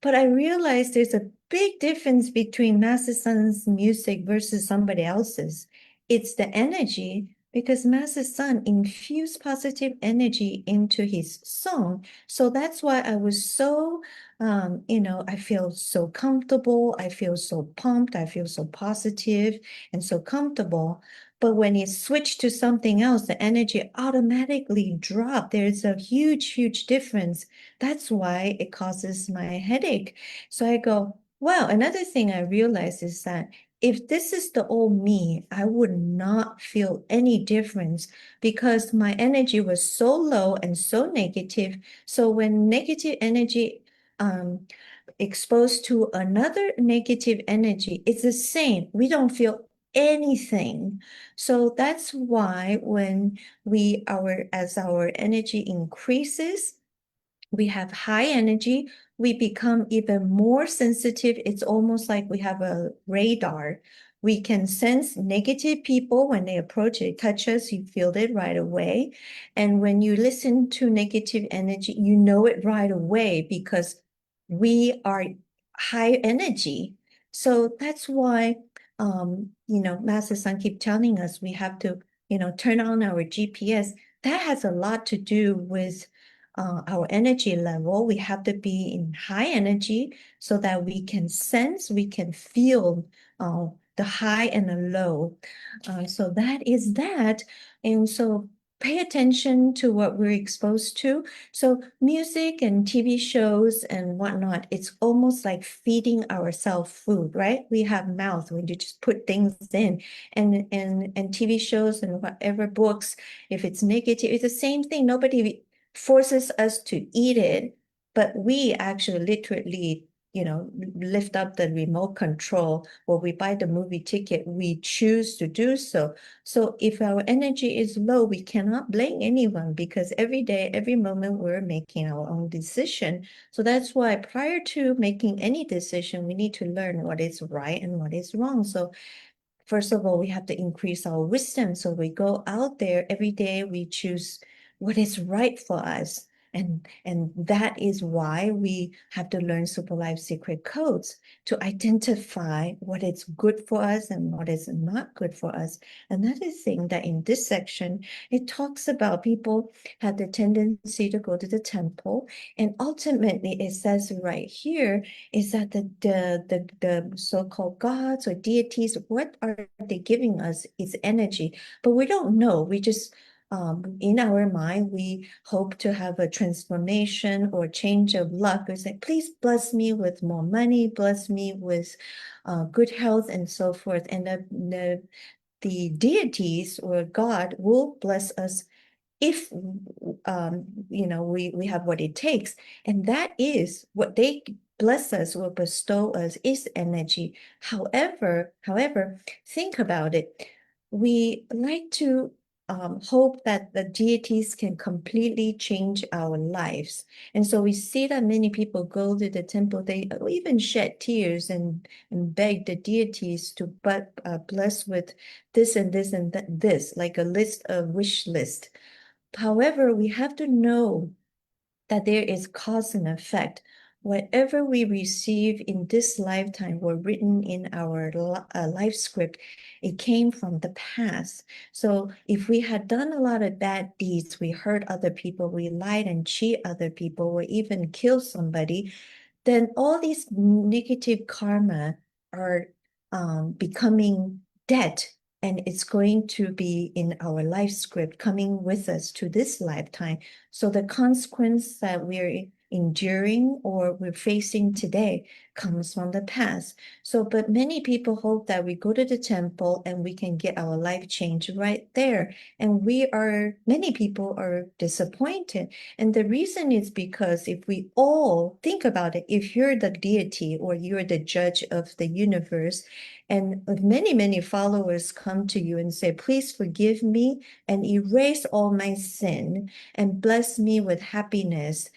But I realized there's a big difference between Master Sun's music versus somebody else's. It's the energy, because Master Sun infused positive energy into his song. So that's why I was so I feel so comfortable. I feel so pumped. I feel so positive and so comfortable. But when it switched to something else, the energy automatically dropped. There's a huge, huge difference. That's why it causes my headache. So I go, well, another thing I realized is that if this is the old me, I would not feel any difference because my energy was so low and so negative. So when negative energy exposed to another negative energy, it's the same. We don't feel anything. So that's why when as our energy increases, we have high energy, we become even more sensitive. It's almost like we have a radar. We can sense negative people when they approach it, touch us, you feel it right away. And when you listen to negative energy, you know it right away because we are high energy. So that's why, Master Sun keep telling us we have to, turn on our GPS. That has a lot to do with our energy level. We have to be in high energy so that we can sense, we can feel the high and the low. So that is that. And so pay attention to what we're exposed to. So music and TV shows and whatnot, it's almost like feeding ourselves food, right? We have mouth when you just put things in, and TV shows and whatever books, if it's negative, it's the same thing. Nobody forces us to eat it, but we actually literally, lift up the remote control, or we buy the movie ticket, we choose to do so. So if our energy is low, we cannot blame anyone because every day, every moment, we're making our own decision. So that's why prior to making any decision, we need to learn what is right and what is wrong. So first of all, we have to increase our wisdom. So we go out there every day, we choose what is right for us. And that is why we have to learn Super Life Secret Codes to identify what is good for us and what is not good for us. Another thing that in this section, it talks about people have the tendency to go to the temple. And ultimately, it says right here is that the so-called gods or deities, what are they giving us is energy, but we don't know. We just in our mind, we hope to have a transformation or change of luck. It's like, please bless me with more money, bless me with good health and so forth. And the deities or God will bless us if we have what it takes. And that is what they bless us or bestow us is energy. However, think about it. We like to hope that the deities can completely change our lives. And so we see that many people go to the temple, they even shed tears and beg the deities to bless with this and this and this, like a wish list. However, we have to know that there is cause and effect. whatever we receive in this lifetime were written in our life script. It came from the past. So if we had done a lot of bad deeds, we hurt other people, we lied and cheat other people, or even killed somebody, then all these negative karma are becoming debt, and it's going to be in our life script coming with us to this lifetime. So the consequence that we're enduring or we're facing today comes from the past. So, but many people hope that we go to the temple and we can get our life changed right there. And many people are disappointed. And the reason is because if we all think about it, if you're the deity or you're the judge of the universe, and many, many followers come to you and say, please forgive me and erase all my sin and bless me with happiness.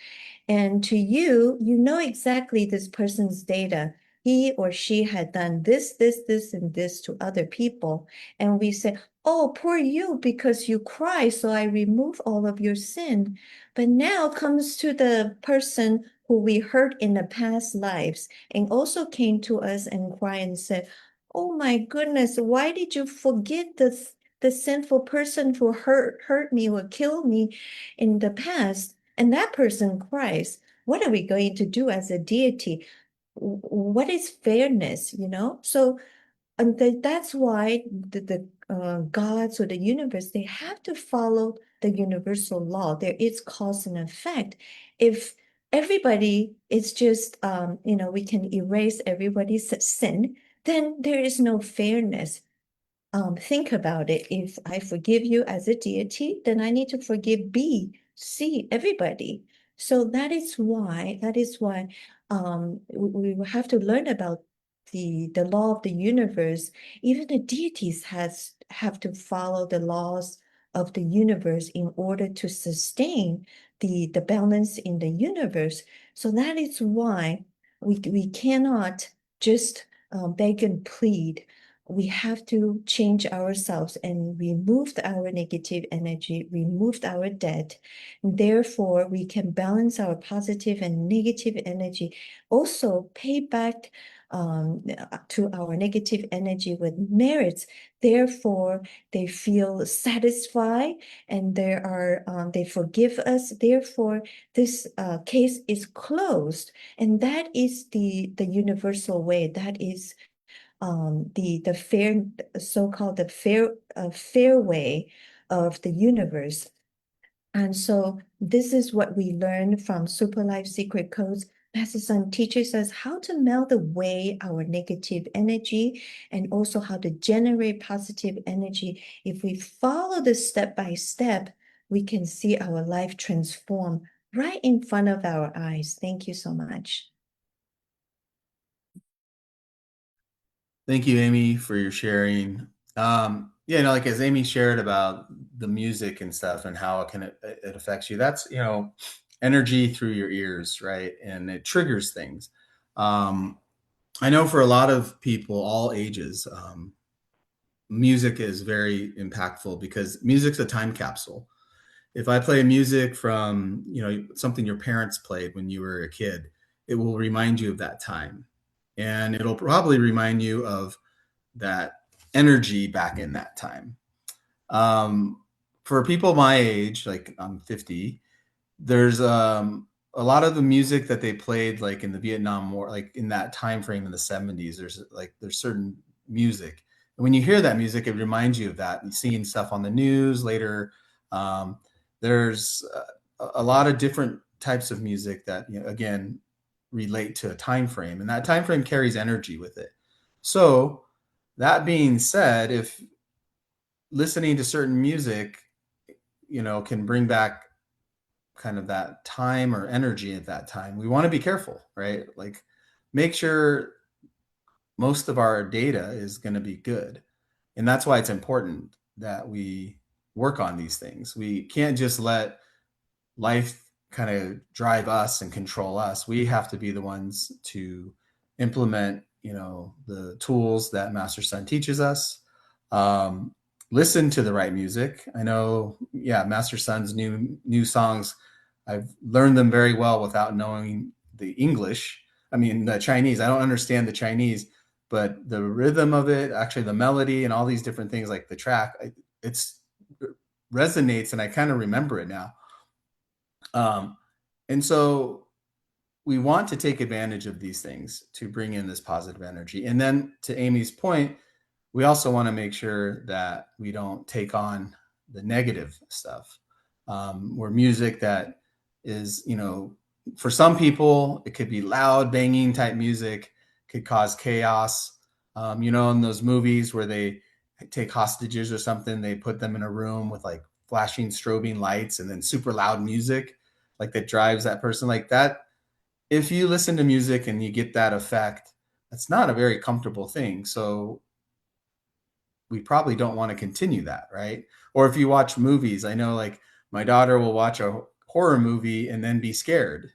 And to you, you know exactly this person's data. He or she had done this, this, and this to other people. And we say, oh, poor you, because you cry, so I remove all of your sin. But now comes to the person who we hurt in the past lives and also came to us and cried and said, oh my goodness, why did you forget the sinful person who hurt me or killed me in the past? And that person cries. What are we going to do as a deity? What is fairness, you know? So and that's why the gods or the universe, they have to follow the universal law. There is cause and effect. If everybody is just, we can erase everybody's sin, then there is no fairness. Think about it. If I forgive you as a deity, then I need to forgive B, C, everybody. So that is why we have to learn about the law of the universe. Even the deities have to follow the laws of the universe in order to sustain the balance in the universe. So that is why we cannot just beg and plead. We have to change ourselves and remove our negative energy, remove our debt. Therefore, we can balance our positive and negative energy. Also, pay back to our negative energy with merits. Therefore, they feel satisfied and they forgive us. Therefore, this case is closed. And that is the universal way. That is the fair, so-called the fair way of the universe. And so this is what we learn from Super Life Secret Codes. Master Sun teaches us how to melt away our negative energy and also how to generate positive energy. If we follow this step by step, we can see our life transform right in front of our eyes. Thank you so much. Thank you, Amy, for your sharing. Like as Amy shared about the music and stuff and how it affects you. That's energy through your ears, right? And it triggers things. I know for a lot of people, all ages, music is very impactful because music's a time capsule. If I play music from something your parents played when you were a kid, it will remind you of that time, and it'll probably remind you of that energy back in that time. For people my age, like I'm 50, there's a lot of the music that they played like in the Vietnam War, like in that time frame in the 70s. There's certain music, and when you hear that music, it reminds you of that. And seeing stuff on the news later, there's a lot of different types of music that again relate to a time frame, and that time frame carries energy with it. So that being said, if listening to certain music, can bring back kind of that time or energy at that time, we want to be careful, right? Like make sure most of our data is going to be good. And that's why it's important that we work on these things. We can't just let life kind of drive us and control us. We have to be the ones to implement, the tools that Master Sun teaches us. Listen to the right music. I know, Master Sun's new songs, I've learned them very well without knowing the English. I mean, the Chinese. I don't understand the Chinese, but the rhythm of it, actually the melody and all these different things like the track, it's resonates and I kind of remember it now. And so we want to take advantage of these things to bring in this positive energy. And then to Amy's point, we also want to make sure that we don't take on the negative stuff, or music that is, for some people, it could be loud, banging type music, could cause chaos. In those movies where they take hostages or something, they put them in a room with like flashing strobing lights and then super loud music, like that drives that person like that. If you listen to music and you get that effect, that's not a very comfortable thing. So we probably don't want to continue that, right? Or if you watch movies, I know like my daughter will watch a horror movie and then be scared,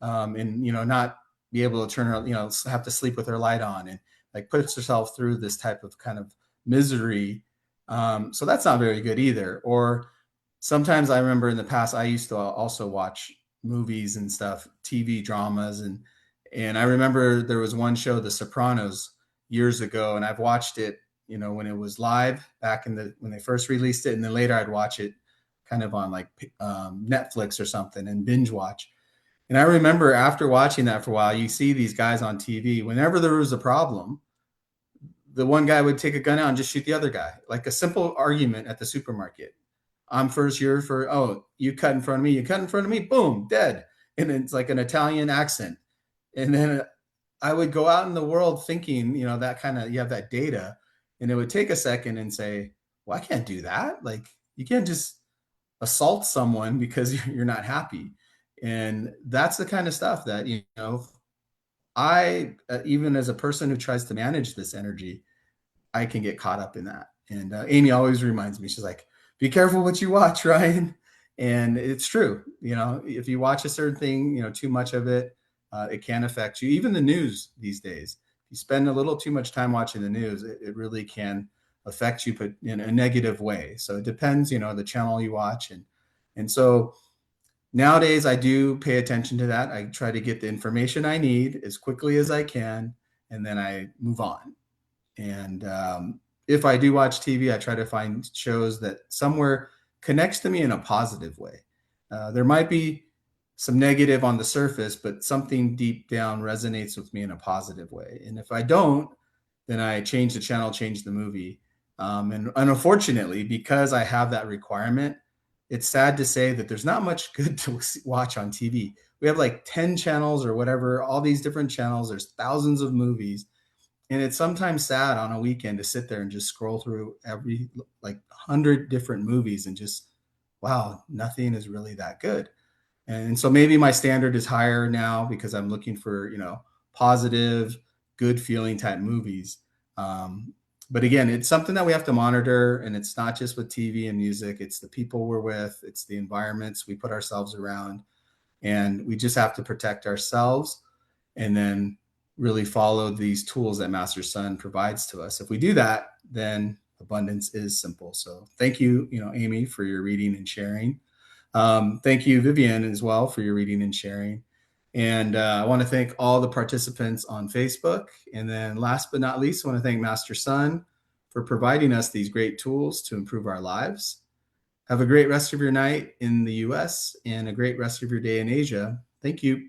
and not be able to turn her, have to sleep with her light on, and like puts herself through this type of kind of misery. So that's not very good either. Or sometimes I remember in the past, I used to also watch movies and stuff, TV dramas, and I remember there was one show, The Sopranos, years ago, and I've watched it, when it was live back when they first released it, and then later I'd watch it kind of on like Netflix or something and binge watch. And I remember after watching that for a while, you see these guys on TV. Whenever there was a problem, the one guy would take a gun out and just shoot the other guy, like a simple argument at the supermarket. I'm first, you're for, oh, you cut in front of me, you cut in front of me, boom, dead. And it's like an Italian accent. And then I would go out in the world thinking, that kind of, you have that data, and it would take a second and say, well, I can't do that. Like, you can't just assault someone because you're not happy. And that's the kind of stuff that, I, even as a person who tries to manage this energy, I can get caught up in that. And Amy always reminds me, she's like, be careful what you watch, Ryan. And it's true. If you watch a certain thing, too much of it, it can affect you. Even the news these days, if you spend a little too much time watching the news, it really can affect you, but in a negative way. So it depends, the channel you watch. And so nowadays I do pay attention to that. I try to get the information I need as quickly as I can, and then I move on. And if I do watch TV, I try to find shows that somewhere connects to me in a positive way. There might be some negative on the surface, but something deep down resonates with me in a positive way. And if I don't, then I change the channel, change the movie. And unfortunately, because I have that requirement, it's sad to say that there's not much good to watch on TV. We have like 10 channels or whatever, all these different channels. There's thousands of movies. And it's sometimes sad on a weekend to sit there and just scroll through every like 100 different movies and just, wow, nothing is really that good. And so maybe my standard is higher now because I'm looking for, positive, good feeling type movies. But again, it's something that we have to monitor, and it's not just with TV and music. It's the people we're with. It's the environments we put ourselves around, and we just have to protect ourselves and then really follow these tools that Master Sun provides to us. If we do that, then abundance is simple. So thank you, Amy, for your reading and sharing. Thank you, Vivian, as well, for your reading and sharing. And I want to thank all the participants on Facebook. And then last but not least, I want to thank Master Sun for providing us these great tools to improve our lives. Have a great rest of your night in the US and a great rest of your day in Asia. Thank you.